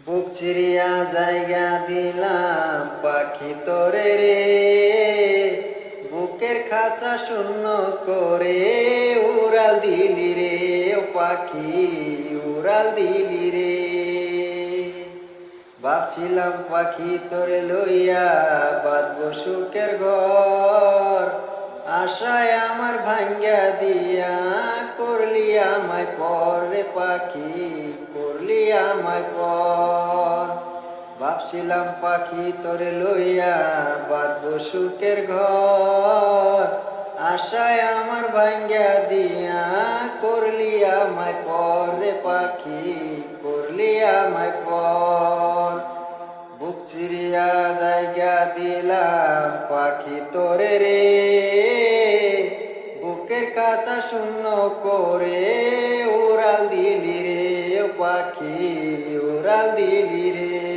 বুক চিরিয়া জায়গা দিলাম পাখি তোরে রে, বুকের খাঁচা শূন্য করে উড়াল দিলি রে, ও পাখি উড়াল দিলি রে। ভাবছিলাম পাখি তোরে লইয়া বাঁধবো সুখের ঘর, আশায় আমার ভাঙ্গা দিয়া করলি আমায় পর রে পাখি, করলি আমায় পর। ভাবছিলাম পাখি তোরে লইয়া বাঁধবো সুখের ঘর, আশায় আমার ভাঙ্গা দিয়া করলি আমায় পর রে পাখি, করলি আমায় পর। বুক চিরিয়া জায়গা দিলাম পাখি তোরে রে, বুকের কাছা শূন্য করে উড়াল দিলি রে, ও পাখি উড়াল দিলি রে।